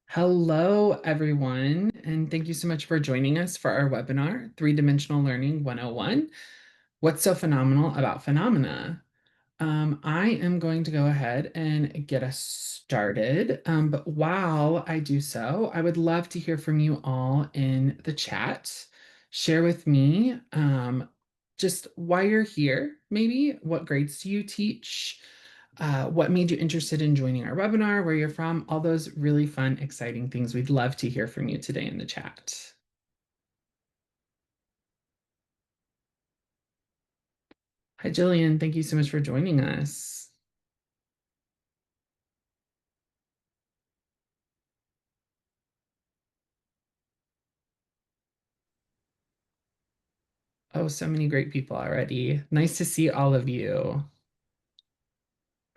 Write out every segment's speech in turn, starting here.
Hello, everyone, and thank you so much for joining us for our webinar, Three-Dimensional Learning 101, What's So Phenomenal About Phenomena? I am going to go ahead and get us started, but while I do so, I would love to hear from you all in the chat. Share with me just why you're here, maybe what grades do you teach? What made you interested in joining our webinar, where you're from, all those really fun, exciting things. We'd love to hear from you today in the chat. Hi, Jillian. Thank you so much for joining us. Oh, so many great people already. Nice to see all of you.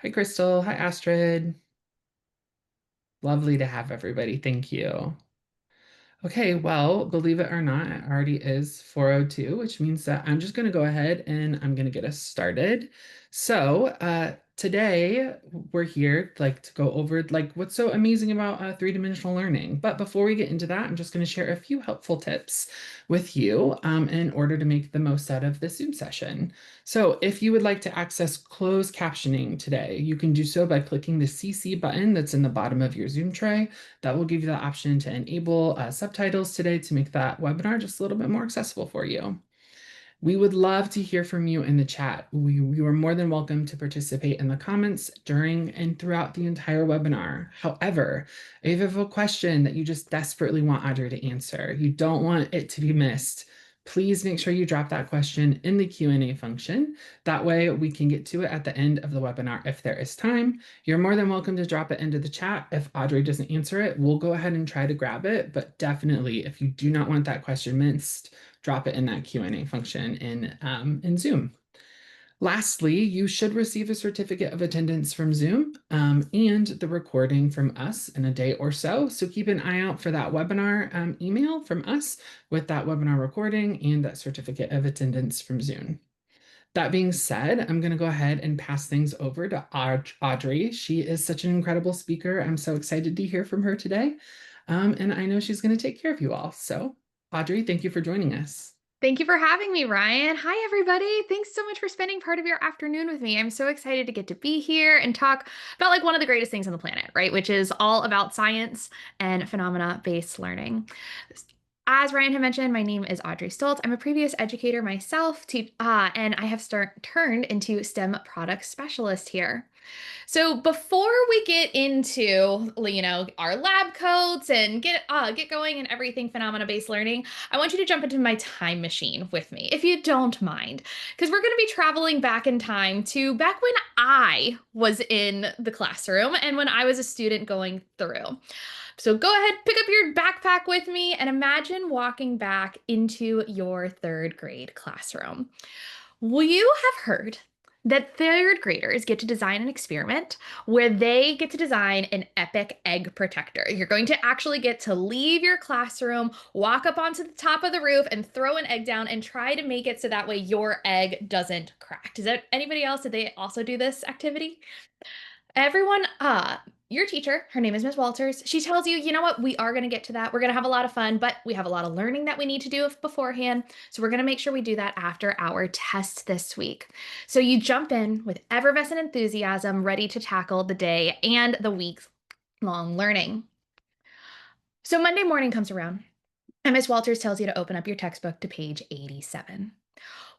Hi, Crystal. Hi, Astrid. Lovely to have everybody. Thank you. Okay, well, believe it or not, it already is 4:02, which means that I'm just going to go ahead and I'm going to get us started. So, today we're here to go over what's so amazing about three-dimensional learning. But before we get into that, I'm just going to share a few helpful tips with you in order to make the most out of the Zoom session. So, if you would like to access closed captioning today, you can do so by clicking the CC button that's in the bottom of your Zoom tray. That will give you the option to enable subtitles today to make that webinar just a little bit more accessible for you. We would love to hear from you in the chat. You are more than welcome to participate in the comments during and throughout the entire webinar. However, if you have a question that you just desperately want Audrey to answer, you don't want it to be missed, please make sure you drop that question in the Q&A function. That way we can get to it at the end of the webinar if there is time. You're more than welcome to drop it into the chat. If Audrey doesn't answer it, we'll go ahead and try to grab it. But definitely, if you do not want that question missed, drop it in that Q&A function in Zoom. Lastly, you should receive a certificate of attendance from Zoom and the recording from us in a day or so. So keep an eye out for that webinar email from us with that webinar recording and that certificate of attendance from Zoom. That being said, I'm going to go ahead and pass things over to Audrey. She is such an incredible speaker. I'm so excited to hear from her today. And I know she's going to take care of you all. So, Audrey, thank you for joining us. Thank you for having me, Ryan. Hi, everybody. Thanks so much for spending part of your afternoon with me. I'm so excited to get to be here and talk about one of the greatest things on the planet, right? Which is all about science and phenomena-based learning. As Ryan had mentioned, my name is Audrey Stoultz. I'm a previous educator myself, and I have turned into STEM product specialist here. So before we get into, our lab coats and get going and everything phenomena-based learning, I want you to jump into my time machine with me, if you don't mind, because we're going to be traveling back in time to back when I was in the classroom and when I was a student going through. So go ahead, pick up your backpack with me and imagine walking back into your third grade classroom. Will you have heard that third graders get to design an experiment where they get to design an epic egg protector? You're going to actually get to leave your classroom, walk up onto the top of the roof and throw an egg down and try to make it so that way your egg doesn't crack. Does that anybody else, did they also do this activity? Everyone, your teacher, her name is Miss Walters. She tells you, you know what, we are going to get to that. We're going to have a lot of fun, but we have a lot of learning that we need to do beforehand. So we're going to make sure we do that after our test this week. So you jump in with effervescent enthusiasm, ready to tackle the day and the week's long learning. So Monday morning comes around, and Miss Walters tells you to open up your textbook to page 87.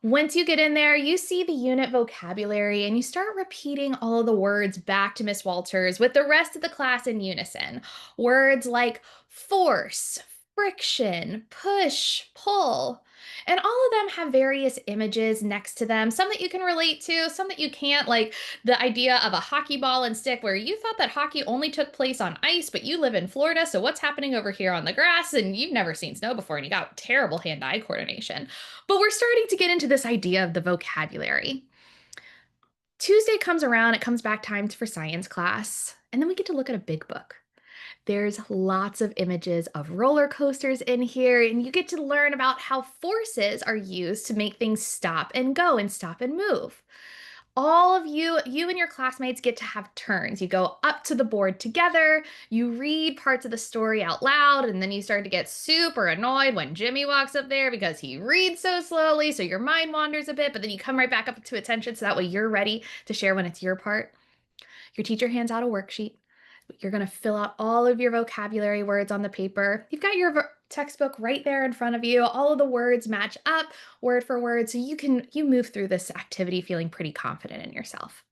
Once you get in there, you see the unit vocabulary and you start repeating all of the words back to Miss Walters with the rest of the class in unison. Words like force, friction, push, pull. And all of them have various images next to them, some that you can relate to, some that you can't, like the idea of a hockey ball and stick where you thought that hockey only took place on ice, but you live in Florida, so what's happening over here on the grass? And you've never seen snow before and you got terrible hand-eye coordination. But we're starting to get into this idea of the vocabulary. Tuesday comes around, it comes back time for science class, and then we get to look at a big book. There's lots of images of roller coasters in here, and you get to learn about how forces are used to make things stop and go and stop and move. All of you and your classmates get to have turns. You go up to the board together, you read parts of the story out loud, and then you start to get super annoyed when Jimmy walks up there because he reads so slowly, so your mind wanders a bit, but then you come right back up to attention so that way you're ready to share when it's your part. Your teacher hands out a worksheet. You're going to fill out all of your vocabulary words on the paper. You've got your textbook right there in front of you. All of the words match up word for word, so you move through this activity feeling pretty confident in yourself.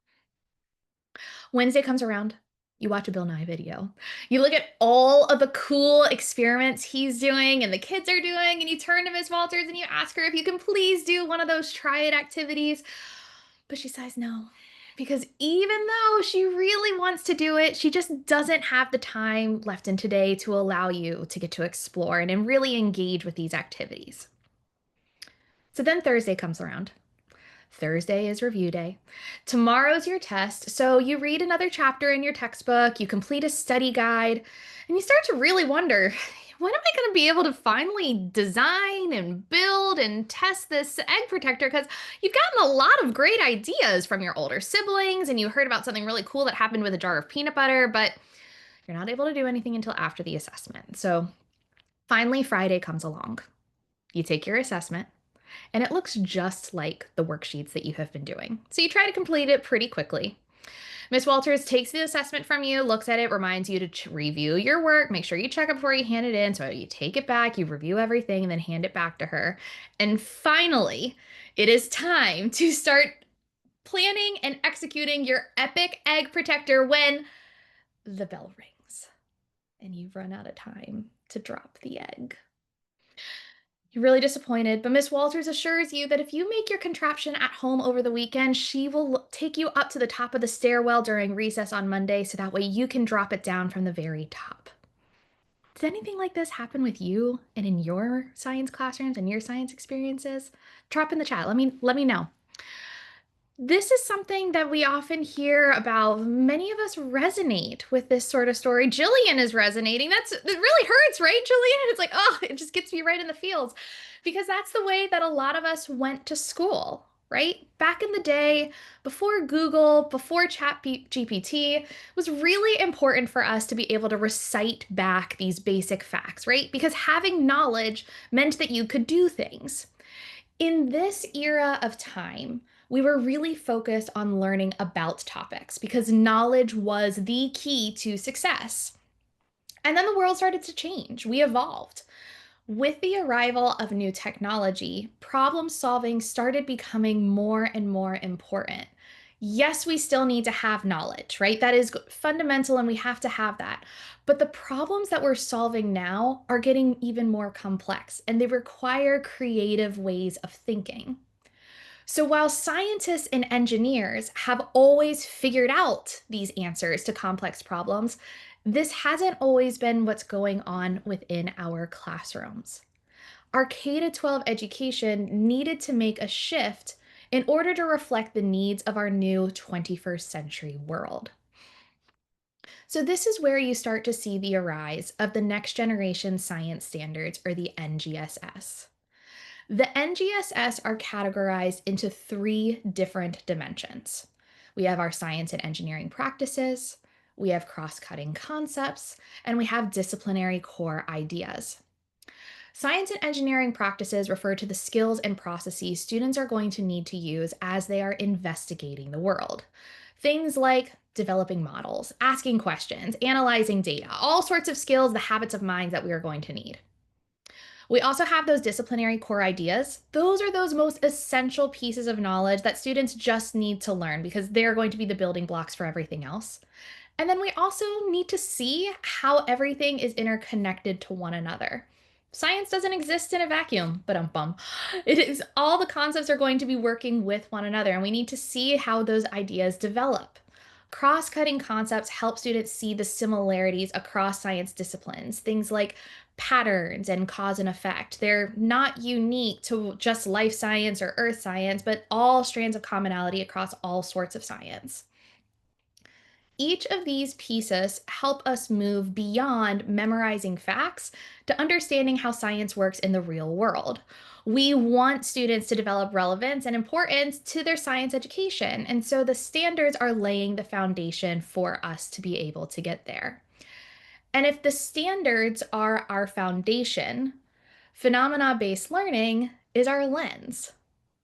Wednesday comes around. You watch a Bill Nye video. You look at all of the cool experiments he's doing and the kids are doing, and you turn to Miss Walters and you ask her if you can please do one of those try it activities. But she says no, because even though she really wants to do it, she just doesn't have the time left in today to allow you to get to explore and really engage with these activities. So then Thursday comes around. Thursday is review day. Tomorrow's your test. So you read another chapter in your textbook, you complete a study guide, and you start to really wonder, when am I going to be able to finally design and build and test this egg protector? Because you've gotten a lot of great ideas from your older siblings, and you heard about something really cool that happened with a jar of peanut butter, but you're not able to do anything until after the assessment. So finally, Friday comes along. You take your assessment and it looks just like the worksheets that you have been doing. So you try to complete it pretty quickly. Miss Walters takes the assessment from you, looks at it, reminds you to review your work, make sure you check it before you hand it in. So you take it back, you review everything, and then hand it back to her. And finally, it is time to start planning and executing your epic egg protector when the bell rings and you've run out of time to drop the egg. You're really disappointed, but Miss Walters assures you that if you make your contraption at home over the weekend, she will take you up to the top of the stairwell during recess on Monday so that way you can drop it down from the very top. Did anything like this happen with you and in your science classrooms and your science experiences? Drop in the chat. Let me know. This is something that we often hear about. Many of us resonate with this sort of story. Jillian is resonating. It really hurts, right, Jillian? It's like, oh, it just gets me right in the feels because that's the way that a lot of us went to school, right? Back in the day, before Google, before GPT, it was really important for us to be able to recite back these basic facts, right? Because having knowledge meant that you could do things. In this era of time, we were really focused on learning about topics because knowledge was the key to success. And then the world started to change. We evolved. With the arrival of new technology, problem solving started becoming more and more important. Yes, we still need to have knowledge, right? That is fundamental and we have to have that. But the problems that we're solving now are getting even more complex and they require creative ways of thinking. So while scientists and engineers have always figured out these answers to complex problems, this hasn't always been what's going on within our classrooms. Our K-12 education needed to make a shift in order to reflect the needs of our new 21st century world. So this is where you start to see the arise of the Next Generation Science Standards, or the NGSS. The NGSS are categorized into three different dimensions. We have our science and engineering practices, we have cross-cutting concepts, and we have disciplinary core ideas. Science and engineering practices refer to the skills and processes students are going to need to use as they are investigating the world. Things like developing models, asking questions, analyzing data, all sorts of skills, the habits of mind that we are going to need. We also have those disciplinary core ideas. Those are those most essential pieces of knowledge that students just need to learn because they're going to be the building blocks for everything else. And then we also need to see how everything is interconnected to one another. Science doesn't exist in a vacuum, but it is all the concepts are going to be working with one another, and we need to see how those ideas develop. Cross-cutting concepts help students see the similarities across science disciplines, things like patterns and cause and effect. They're not unique to just life science or earth science, but all strands of commonality across all sorts of science. each of these pieces help us move beyond memorizing facts to understanding how science works in the real world. We want students to develop relevance and importance to their science education, and so the standards are laying the foundation for us to be able to get there. And if the standards are our foundation, phenomena-based learning is our lens.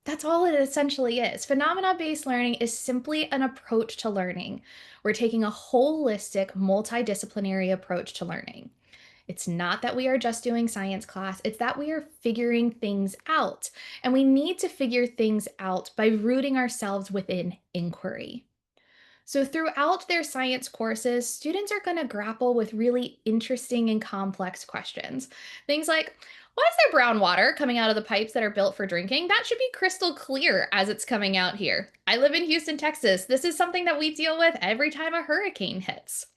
That's all it essentially is. Phenomena-based learning is simply an approach to learning. We're taking a holistic, multidisciplinary approach to learning. It's not that we are just doing science class, it's that we are figuring things out. And we need to figure things out by rooting ourselves within inquiry. So, throughout their science courses, students are going to grapple with really interesting and complex questions. Things like, why is there brown water coming out of the pipes that are built for drinking? That should be crystal clear as it's coming out here. I live in Houston, Texas. This is something that we deal with every time a hurricane hits.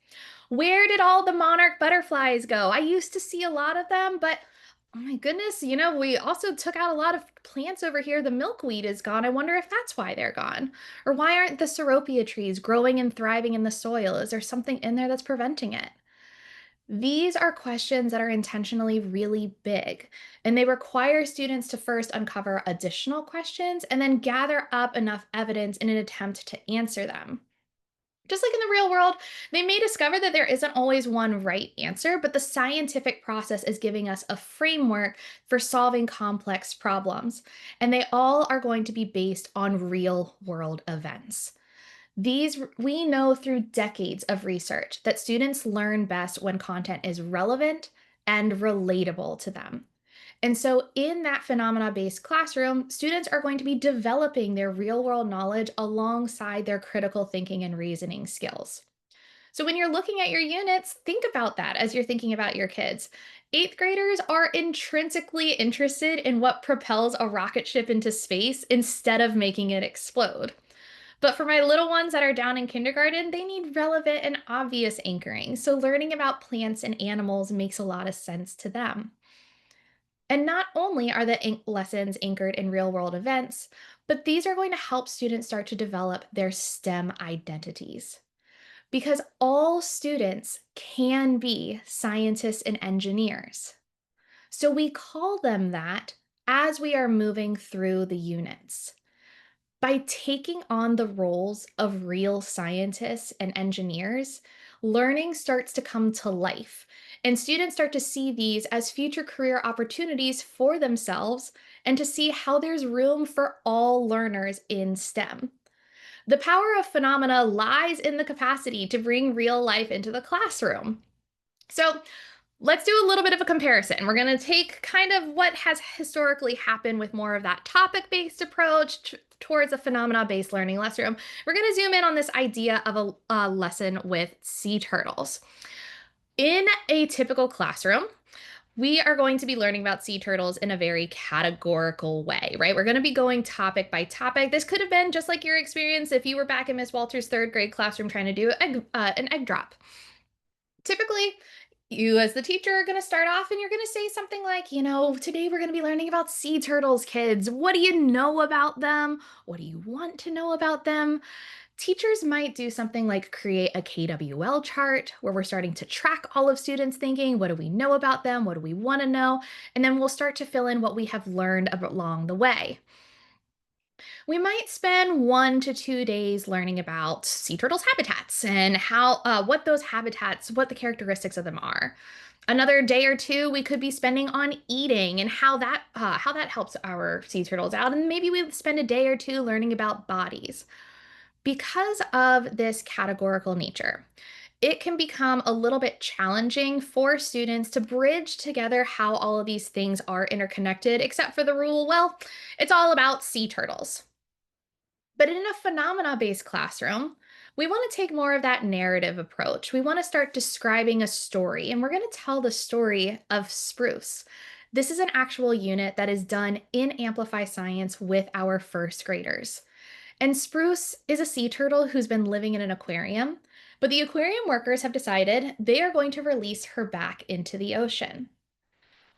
Where did all the monarch butterflies go? I used to see a lot of them, but oh my goodness, we also took out a lot of plants over here. The milkweed is gone. I wonder if that's why they're gone. Or why aren't the seropia trees growing and thriving in the soil? Is there something in there that's preventing it? These are questions that are intentionally really big, and they require students to first uncover additional questions and then gather up enough evidence in an attempt to answer them. Just like in the real world, they may discover that there isn't always one right answer, but the scientific process is giving us a framework for solving complex problems. And they all are going to be based on real world events. We know through decades of research that students learn best when content is relevant and relatable to them. And so, in that phenomena based classroom, students are going to be developing their real world knowledge alongside their critical thinking and reasoning skills. So, when you're looking at your units, think about that as you're thinking about your kids. Eighth graders are intrinsically interested in what propels a rocket ship into space instead of making it explode. But for my little ones that are down in kindergarten, they need relevant and obvious anchoring. So, learning about plants and animals makes a lot of sense to them. And not only are the lessons anchored in real world events, but these are going to help students start to develop their STEM identities. Because all students can be scientists and engineers. So we call them that as we are moving through the units. By taking on the roles of real scientists and engineers, learning starts to come to life, and students start to see these as future career opportunities for themselves and to see how there's room for all learners in STEM. The power of phenomena lies in the capacity to bring real life into the classroom. So, let's do a little bit of a comparison. We're going to take kind of what has historically happened with more of that topic-based approach towards a phenomena-based learning lesson. We're going to zoom in on this idea of a lesson with sea turtles. In a typical classroom, we are going to be learning about sea turtles in a very categorical way, right? We're going to be going topic by topic. This could have been just like your experience if you were back in Miss Walter's third grade classroom trying to do an egg drop. Typically, you as the teacher are going to start off and you're going to say something like, today we're going to be learning about sea turtles, kids. What do you know about them? What do you want to know about them? Teachers might do something like create a KWL chart where we're starting to track all of students' thinking. What do we know about them? What do we want to know? And then we'll start to fill in what we have learned along the way. We might spend 1 to 2 days learning about sea turtles' habitats and what those habitats, what the characteristics of them are. Another day or two, we could be spending on eating and how that helps our sea turtles out. And maybe we spend a day or two learning about bodies. Because of this categorical nature, it can become a little bit challenging for students to bridge together how all of these things are interconnected, except for the rule, well, it's all about sea turtles. But in a phenomena based classroom, we want to take more of that narrative approach. We want to start describing a story, and we're going to tell the story of spruce. This is an actual unit that is done in Amplify Science with our first graders. And Spruce is a sea turtle who's been living in an aquarium, but the aquarium workers have decided they are going to release her back into the ocean.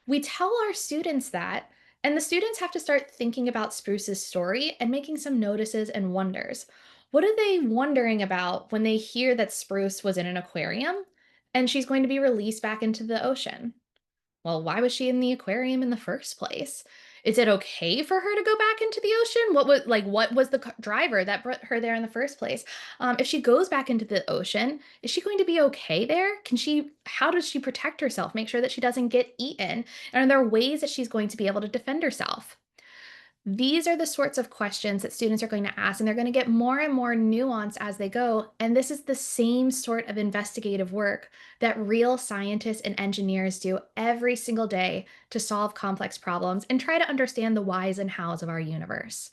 We tell our students that, and the students have to start thinking about Spruce's story and making some notices and wonders. What are they wondering about when they hear that Spruce was in an aquarium and she's going to be released back into the ocean? Well, why was she in the aquarium in the first place? Is it okay for her to go back into the ocean? What was the driver that brought her there in the first place? If she goes back into the ocean, is she going to be okay there? How does she protect herself? Make sure that she doesn't get eaten? And are there ways that she's going to be able to defend herself? These are the sorts of questions that students are going to ask, and they're going to get more and more nuanced as they go. And this is the same sort of investigative work that real scientists and engineers do every single day to solve complex problems and try to understand the whys and hows of our universe.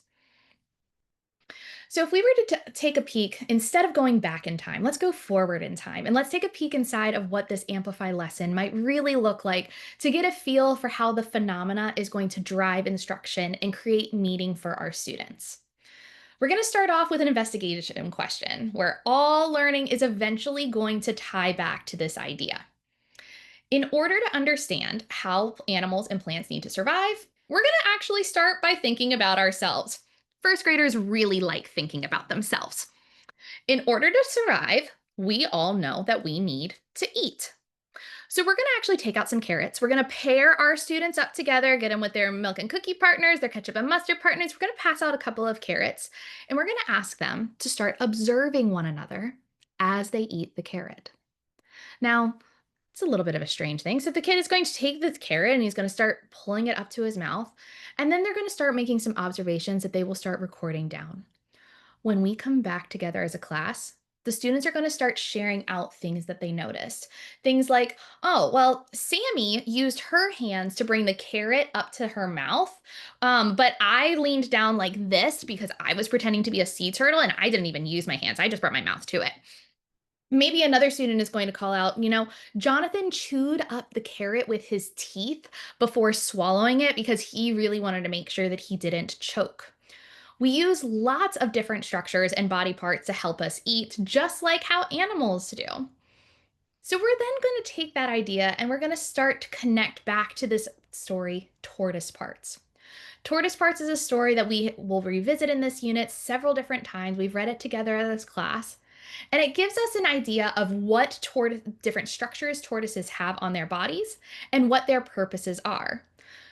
So, if we were to take a peek, instead of going back in time, let's go forward in time and let's take a peek inside of what this Amplify lesson might really look like to get a feel for how the phenomena is going to drive instruction and create meaning for our students. We're going to start off with an investigation question where all learning is eventually going to tie back to this idea. In order to understand how animals and plants need to survive, we're going to actually start by thinking about ourselves. First graders really like thinking about themselves. In order to survive, we all know that we need to eat. So we're going to actually take out some carrots. We're going to pair our students up together, get them with their milk and cookie partners, their ketchup and mustard partners. We're going to pass out a couple of carrots, and we're going to ask them to start observing one another as they eat the carrot. Now, it's a little bit of a strange thing. So the kid is going to take this carrot and he's going to start pulling it up to his mouth. And then they're going to start making some observations that they will start recording down. When we come back together as a class, the students are going to start sharing out things that they noticed. Things like, oh, well, Sammy used her hands to bring the carrot up to her mouth, but I leaned down like this because I was pretending to be a sea turtle and I didn't even use my hands. I just brought my mouth to it. Maybe another student is going to call out, Jonathan chewed up the carrot with his teeth before swallowing it because he really wanted to make sure that he didn't choke. We use lots of different structures and body parts to help us eat, just like how animals do. So we're then going to take that idea and we're going to start to connect back to this story, tortoise parts. Tortoise Parts is a story that we will revisit in this unit several different times. We've read it together in this class. And it gives us an idea of what different structures tortoises have on their bodies and what their purposes are.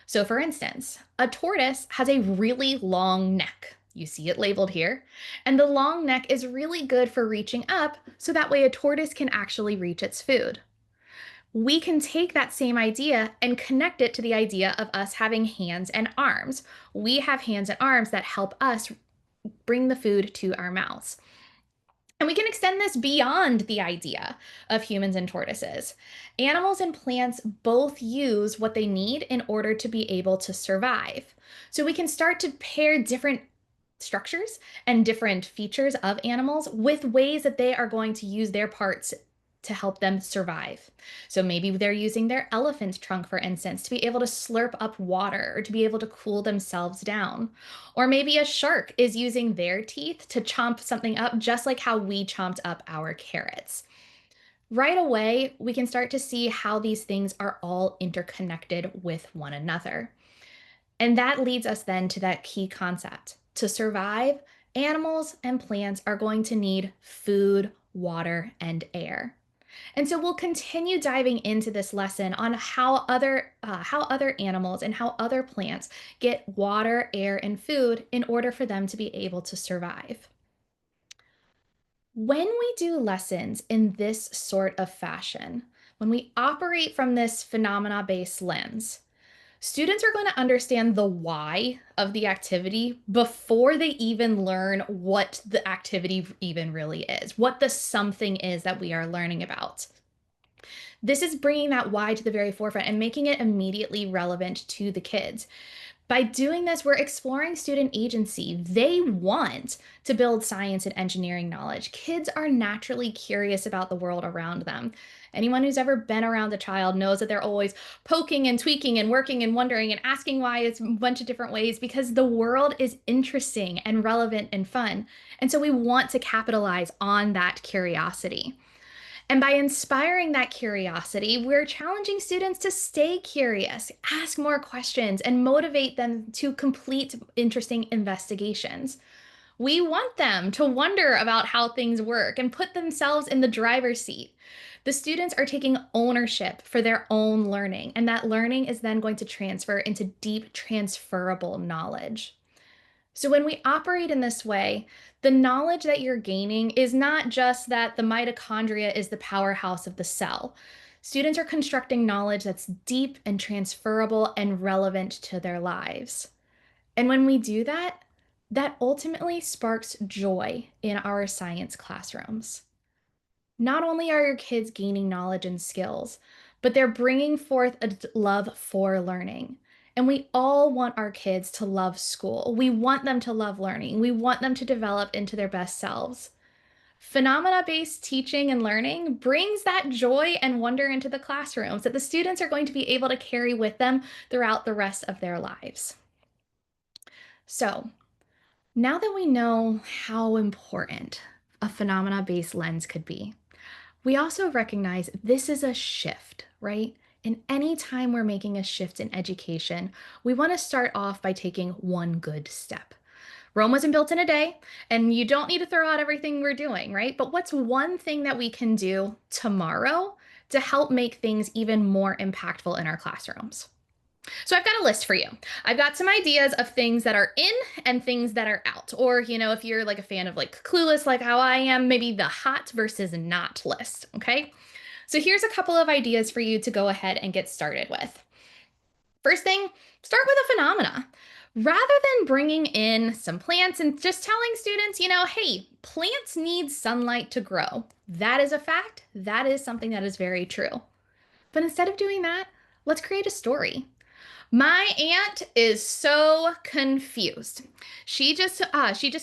So for instance, a tortoise has a really long neck. You see it labeled here. And the long neck is really good for reaching up, so that way a tortoise can actually reach its food. We can take that same idea and connect it to the idea of us having hands and arms. We have hands and arms that help us bring the food to our mouths. And we can extend this beyond the idea of humans and tortoises. Animals and plants both use what they need in order to be able to survive. So we can start to pair different structures and different features of animals with ways that they are going to use their parts to help them survive. So maybe they're using their elephant trunk, for instance, to be able to slurp up water or to be able to cool themselves down. Or maybe a shark is using their teeth to chomp something up, just like how we chomped up our carrots. Right away, we can start to see how these things are all interconnected with one another. And that leads us then to that key concept. To survive, animals and plants are going to need food, water, and air. And so we'll continue diving into this lesson on how other animals and how other plants get water, air, and food in order for them to be able to survive. When we do lessons in this sort of fashion, when we operate from this phenomena-based lens, students are going to understand the why of the activity before they even learn what the activity even really is, what the something is that we are learning about. This is bringing that why to the very forefront and making it immediately relevant to the kids. By doing this, we're exploring student agency. They want to build science and engineering knowledge. Kids are naturally curious about the world around them. Anyone who's ever been around a child knows that they're always poking and tweaking and working and wondering and asking why it's a bunch of different ways because the world is interesting and relevant and fun. And so we want to capitalize on that curiosity. And by inspiring that curiosity, we're challenging students to stay curious, ask more questions, and motivate them to complete interesting investigations. We want them to wonder about how things work and put themselves in the driver's seat. The students are taking ownership for their own learning, and that learning is then going to transfer into deep, transferable knowledge. So, when we operate in this way, the knowledge that you're gaining is not just that the mitochondria is the powerhouse of the cell. Students are constructing knowledge that's deep and transferable and relevant to their lives. And when we do that, that ultimately sparks joy in our science classrooms. Not only are your kids gaining knowledge and skills, but they're bringing forth a love for learning. And we all want our kids to love school. We want them to love learning. We want them to develop into their best selves. Phenomena-based teaching and learning brings that joy and wonder into the classrooms that the students are going to be able to carry with them throughout the rest of their lives. So, now that we know how important a phenomena-based lens could be, we also recognize this is a shift, right? And anytime we're making a shift in education, we want to start off by taking one good step. Rome wasn't built in a day, and you don't need to throw out everything we're doing, right? But what's one thing that we can do tomorrow to help make things even more impactful in our classrooms? So I've got a list for you. I've got some ideas of things that are in and things that are out. Or, if you're like a fan of like Clueless, like how I am, maybe the hot versus not list. Okay. So here's a couple of ideas for you to go ahead and get started with. First thing, start with a phenomena. Rather than bringing in some plants and just telling students, hey, plants need sunlight to grow. That is a fact. That is something that is very true. But instead of doing that, let's create a story. My aunt is so confused. She just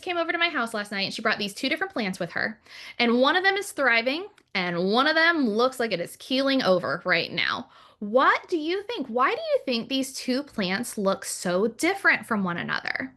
came over to my house last night and she brought these two different plants with her. And one of them is thriving and one of them looks like it is keeling over right now. What do you think? Why do you think these two plants look so different from one another?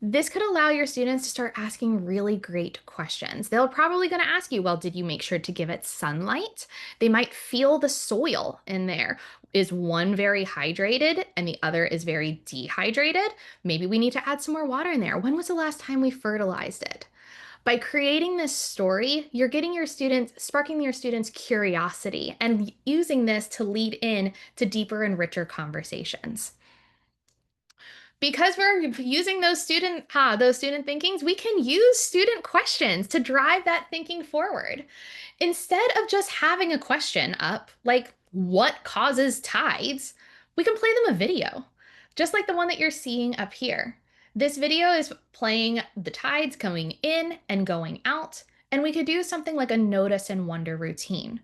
This could allow your students to start asking really great questions. They're probably going to ask you, well, did you make sure to give it sunlight? They might feel the soil in there. Is one very hydrated and the other is very dehydrated? Maybe we need to add some more water in there. When was the last time we fertilized it? By creating this story, you're getting your students, sparking your students' curiosity and using this to lead in to deeper and richer conversations. Because we're using those student thinkings, we can use student questions to drive that thinking forward. Instead of just having a question up, like what causes tides, we can play them a video, just like the one that you're seeing up here. This video is playing the tides coming in and going out, and we could do something like a notice and wonder routine.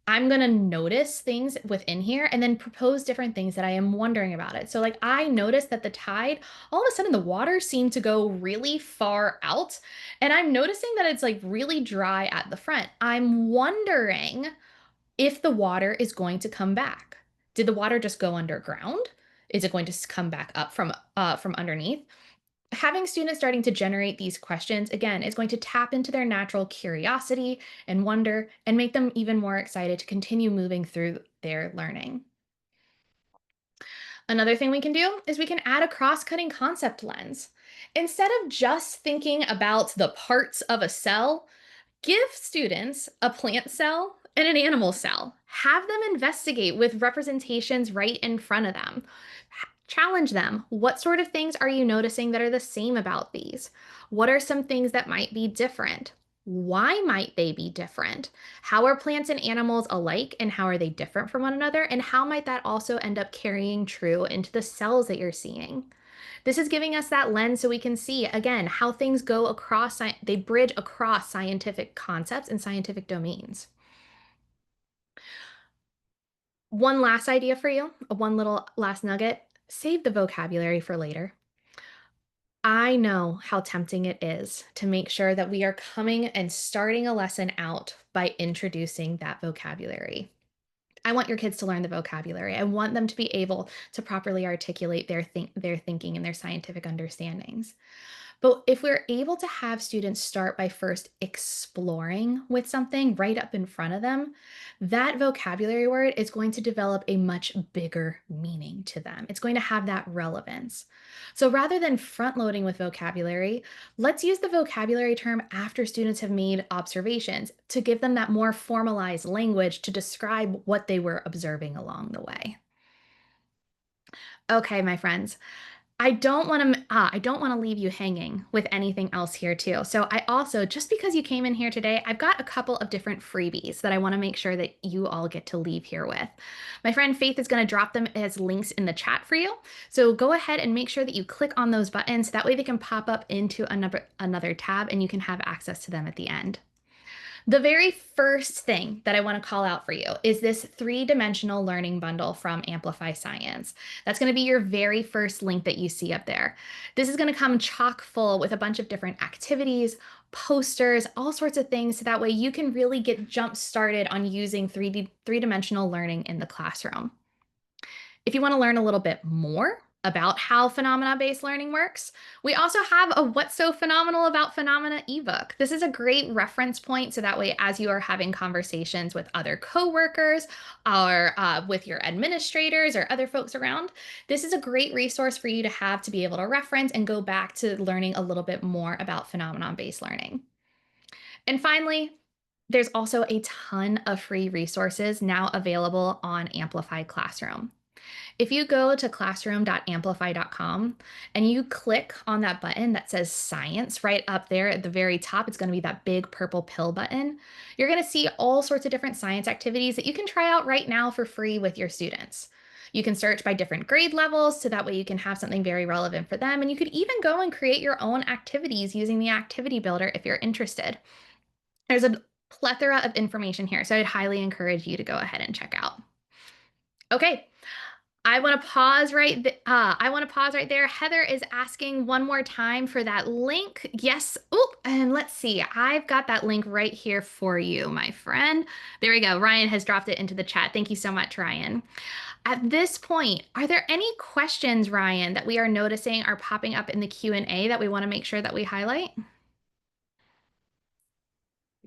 I'm going to notice things within here and then propose different things that I am wondering about it. So like I noticed that the tide, all of a sudden the water seemed to go really far out and I'm noticing that it's like really dry at the front. I'm wondering if the water is going to come back. Did the water just go underground? Is it going to come back up from underneath? Having students starting to generate these questions, again, is going to tap into their natural curiosity and wonder and make them even more excited to continue moving through their learning. Another thing we can do is we can add a cross-cutting concept lens. Instead of just thinking about the parts of a cell, give students a plant cell and an animal cell. Have them investigate with representations right in front of them. Challenge them. What sort of things are you noticing that are the same about these? What are some things that might be different? Why might they be different? How are plants and animals alike and how are they different from one another? And how might that also end up carrying true into the cells that you're seeing? This is giving us that lens so we can see, again, how things go across, they bridge across scientific concepts and scientific domains. One last idea for you, one little last nugget, save the vocabulary for later. I know how tempting it is to make sure that we are coming and starting a lesson out by introducing that vocabulary. I want your kids to learn the vocabulary. I want them to be able to properly articulate their thinking and their scientific understandings. But if we're able to have students start by first exploring with something right up in front of them, that vocabulary word is going to develop a much bigger meaning to them. It's going to have that relevance. So rather than front loading with vocabulary, let's use the vocabulary term after students have made observations to give them that more formalized language to describe what they were observing along the way. Okay, my friends. I don't want to leave you hanging with anything else here too. So I also, just because you came in here today, I've got a couple of different freebies that I want to make sure that you all get to leave here with. My friend Faith is going to drop them as links in the chat for you. So go ahead and make sure that you click on those buttons. That way they can pop up into another tab and you can have access to them at the end. The very first thing that I want to call out for you is this three-dimensional learning bundle from Amplify Science. That's going to be your very first link that you see up there. This is going to come chock full with a bunch of different activities, posters, all sorts of things, so that way you can really get jump started on using three-dimensional learning in the classroom. If you want to learn a little bit more about how phenomena-based learning works, we also have a What's So Phenomenal About Phenomena ebook. This is a great reference point, so that way as you are having conversations with other coworkers or with your administrators or other folks around, this is a great resource for you to have to be able to reference and go back to learning a little bit more about phenomenon-based learning. And finally, there's also a ton of free resources now available on Amplify Classroom. If you go to classroom.amplify.com and you click on that button that says science right up there at the very top, it's going to be that big purple pill button. You're going to see all sorts of different science activities that you can try out right now for free with your students. You can search by different grade levels, so that way you can have something very relevant for them. And you could even go and create your own activities using the activity builder if you're interested. There's a plethora of information here, so I'd highly encourage you to go ahead and check out. Okay, I want to pause I want to pause right there. Heather is asking one more time for that link. Yes. Oh, and let's see. I've got that link right here for you, my friend. There we go. Ryan has dropped it into the chat. Thank you so much, Ryan. At this point, are there any questions, Ryan, that we are noticing are popping up in the Q&A that we want to make sure that we highlight?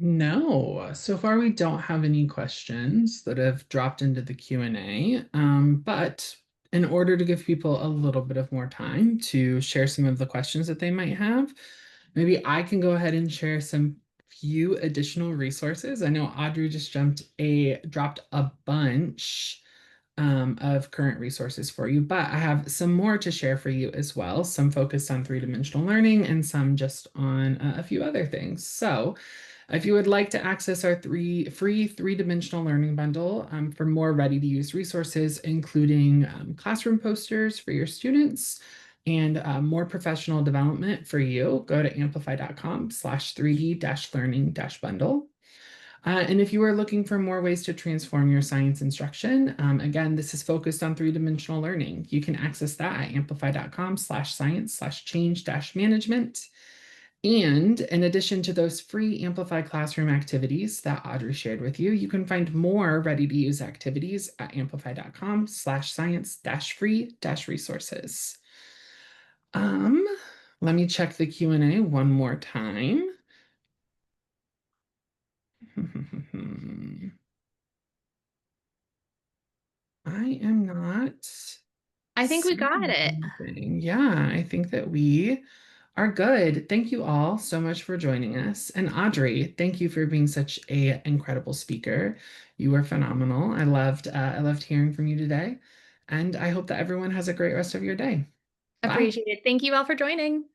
No, so far we don't have any questions that have dropped into the Q&A, but in order to give people a little bit of more time to share some of the questions that they might have, maybe I can go ahead and share some few additional resources. I know Audrey just dropped a bunch of current resources for you, but I have some more to share for you as well, some focused on three-dimensional learning and some just on a few other things. So if you would like to access our free three-dimensional learning bundle for more ready-to-use resources, including classroom posters for your students and more professional development for you, go to amplify.com/3D-learning-bundle. And if you are looking for more ways to transform your science instruction, again, this is focused on three-dimensional learning. You can access that at amplify.com/science/change-management. And in addition to those free Amplify Classroom activities that Audrey shared with you, you can find more ready-to-use activities at amplify.com/science-free-resources. Let me check the Q&A one more time. I am not I think we got seeing it. anything. Yeah, I think that we are good. Thank you all so much for joining us. And Audrey, thank you for being such a incredible speaker. You were phenomenal. I loved hearing from you today. And I hope that everyone has a great rest of your day. Bye. Appreciate it. Thank you all for joining.